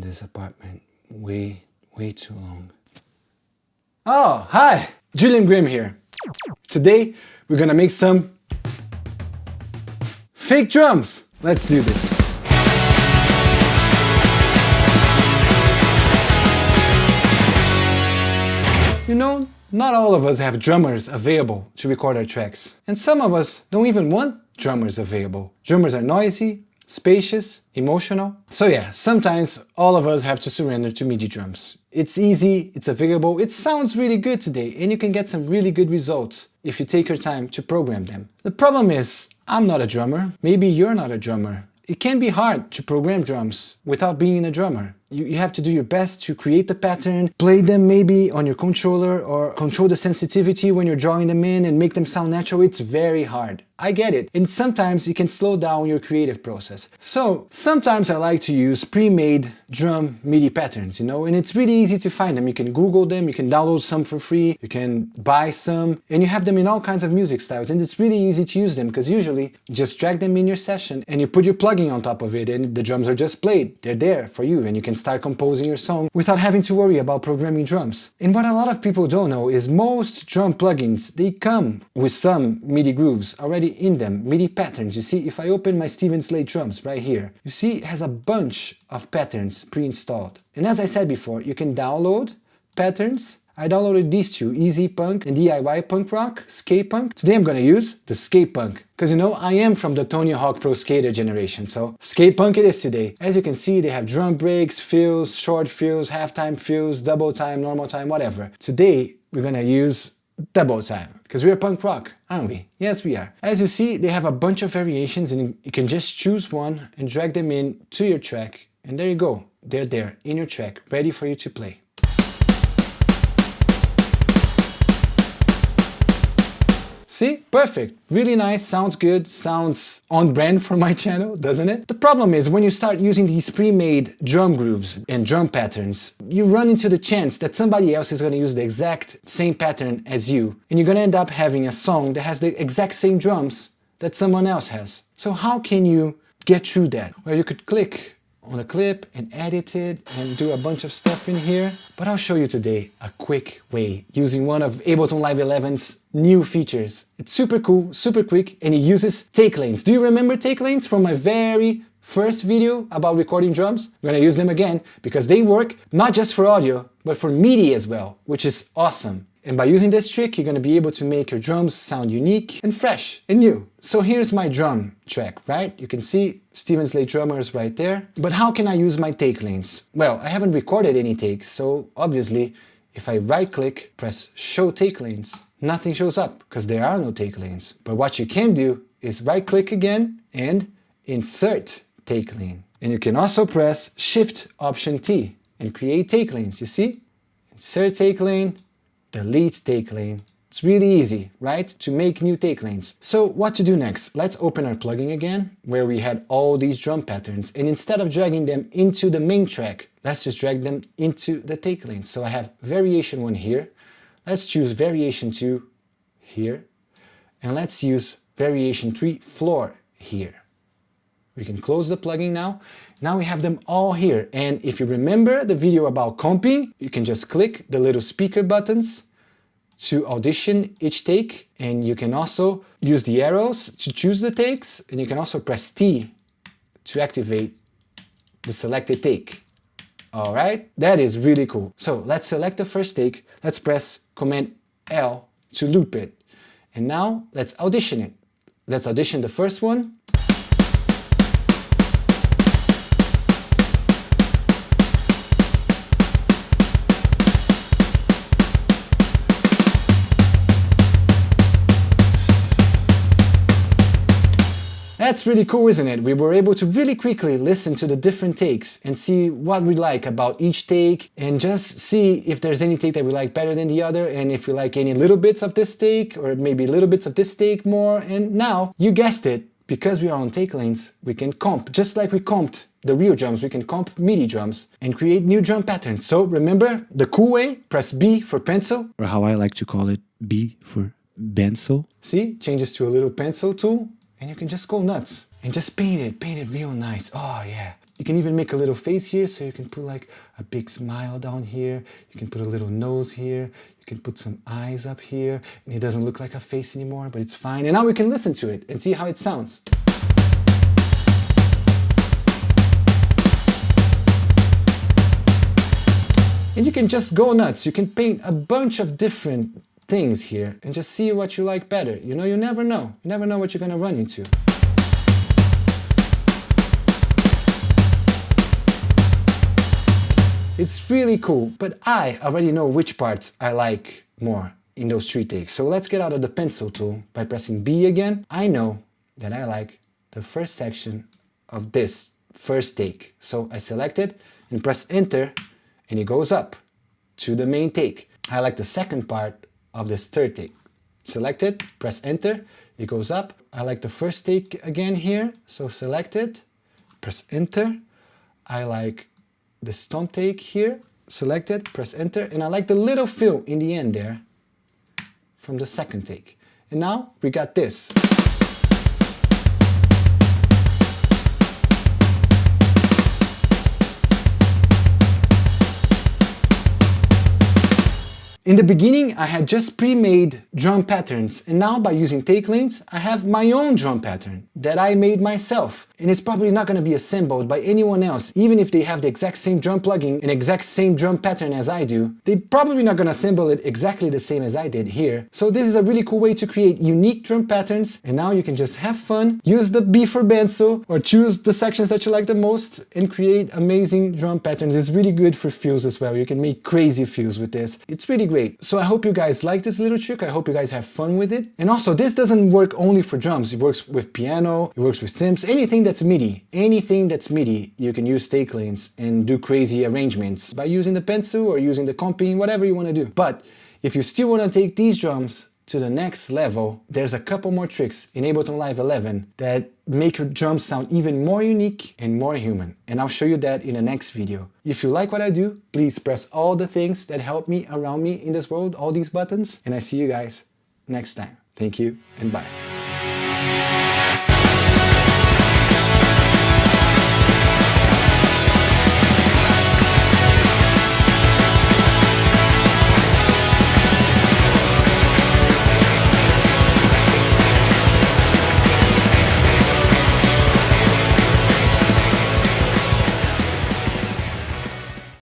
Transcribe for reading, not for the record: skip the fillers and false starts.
this apartment way too long. Oh, hi! Julian Grimm here. Today, we're gonna make some fake drums. Let's do this. You know, not all of us have drummers available to record our tracks. And some of us don't even want drummers available. Drummers are noisy, spacious, emotional. So yeah, sometimes all of us have to surrender to MIDI drums. It's easy, it's available, it sounds really good today, and you can get some really good results if you take your time to program them. The problem is, I'm not a drummer, maybe you're not a drummer. It can be hard to program drums without being a drummer. You have to do your best to create the pattern, play them maybe on your controller, or control the sensitivity when you're drawing them in and make them sound natural. It's very hard. I get it. And sometimes it can slow down your creative process. So sometimes I like to use pre-made drum MIDI patterns, and it's really easy to find them. You can Google them, you can download some for free, you can buy some, and you have them in all kinds of music styles. And it's really easy to use them because usually you just drag them in your session and you put your plugin on top of it and the drums are just played. They're there for you and you can start composing your song without having to worry about programming drums. And what a lot of people don't know is most drum plugins, they come with some MIDI grooves already in them, MIDI patterns. You see, if I open my Steven Slate drums right here, you see it has a bunch of patterns pre-installed. And as I said before, you can download patterns. I downloaded these two, Easy Punk and DIY Punk Rock, Skate Punk. Today I'm gonna use the Skate Punk, because I am from the Tony Hawk Pro Skater generation, so Skate Punk it is today. As you can see, they have drum breaks, fills, short fills, halftime fills, double time, normal time, whatever. Today we're gonna use double time, because we're punk rock, aren't we? Yes, we are. As you see, they have a bunch of variations and you can just choose one and drag them in to your track, and there you go. They're there in your track, ready for you to play. See? Perfect. Really nice, sounds good, sounds on brand for my channel, doesn't it? The problem is when you start using these pre-made drum grooves and drum patterns, you run into the chance that somebody else is going to use the exact same pattern as you, and you're going to end up having a song that has the exact same drums that someone else has. So how can you get through that? Well, you could click on a clip and edit it and do a bunch of stuff in here. But I'll show you today a quick way using one of Ableton Live 11's new features. It's super cool, super quick, and it uses take lanes. Do you remember take lanes from my very first video about recording drums? I'm gonna use them again because they work not just for audio, but for MIDI as well, which is awesome. And by using this trick, you're gonna be able to make your drums sound unique and fresh and new. So here's my drum track, right? You can see Steven Slate drummers right there. But how can I use my take lanes? Well, I haven't recorded any takes, so obviously, if I right-click, press Show Take Lanes, nothing shows up because there are no take lanes. But what you can do is right-click again and Insert Take Lane. And you can also press Shift-Option-T and create take lanes, you see? Insert take lane, delete take lane. It's really easy, right? To make new take lanes. So what to do next? Let's open our plugin again, where we had all these drum patterns. And instead of dragging them into the main track, let's just drag them into the take lane. So I have variation 1 here. Let's choose variation 2 here. And let's use variation 3 floor here. We can close the plugin now. Now we have them all here. And if you remember the video about comping, you can just click the little speaker buttons to audition each take, and you can also use the arrows to choose the takes, and you can also press T to activate the selected take. All right, that is really cool. So let's select the first take. Let's press Command L to loop it. And now let's audition it. Let's audition the first one. That's really cool, isn't it? We were able to really quickly listen to the different takes and see what we like about each take, and just see if there's any take that we like better than the other, and if we like any little bits of this take or maybe little bits of this take more. And now, you guessed it, because we are on take lanes, we can comp, just like we comped the real drums, we can comp MIDI drums and create new drum patterns. So remember the cool way, press B for pencil, or how I like to call it, B for pencil. See, changes to a little pencil tool. And you can just go nuts and just paint it real nice. Oh yeah. You can even make a little face here, so you can put like a big smile down here. You can put a little nose here. You can put some eyes up here, and it doesn't look like a face anymore, but it's fine. And now we can listen to it and see how it sounds. And you can just go nuts. You can paint a bunch of different things here and just see what you like better. You know, you never know. You never know what you're gonna run into. It's really cool, but I already know which parts I like more in those 3 takes. So let's get out of the pencil tool by pressing B again. I know that I like the first section of this first take. So I select it and press enter, and it goes up to the main take. I like the second part of this third take. Select it, press enter, it goes up. I like the first take again here, so select it, press enter. I like the tone take here, select it, press enter, and I like the little fill in the end there from the second take. And now we got this. In the beginning, I had just pre-made drum patterns, and now by using take lanes, I have my own drum pattern that I made myself. And it's probably not going to be assembled by anyone else, even if they have the exact same drum plugin and exact same drum pattern as I do. They're probably not going to assemble it exactly the same as I did here. So this is a really cool way to create unique drum patterns, and now you can just have fun, use the B for benzo, or choose the sections that you like the most, and create amazing drum patterns. It's really good for fills as well. You can make crazy fills with this. It's really great. So I hope you guys like this little trick. I hope you guys have fun with it. And also, this doesn't work only for drums. It works with piano, it works with synths, anything that's MIDI. Anything that's MIDI, you can use take lanes and do crazy arrangements by using the pencil or using the comping, whatever you want to do. But if you still want to take these drums to the next level, there's a couple more tricks in ABLETON Live 11 that make your drums sound even more unique and more human. And I'll show you that in the next video. If you like what I do, please press all the things that help me around me in this world, all these buttons, and I see you guys next time. Thank you and bye.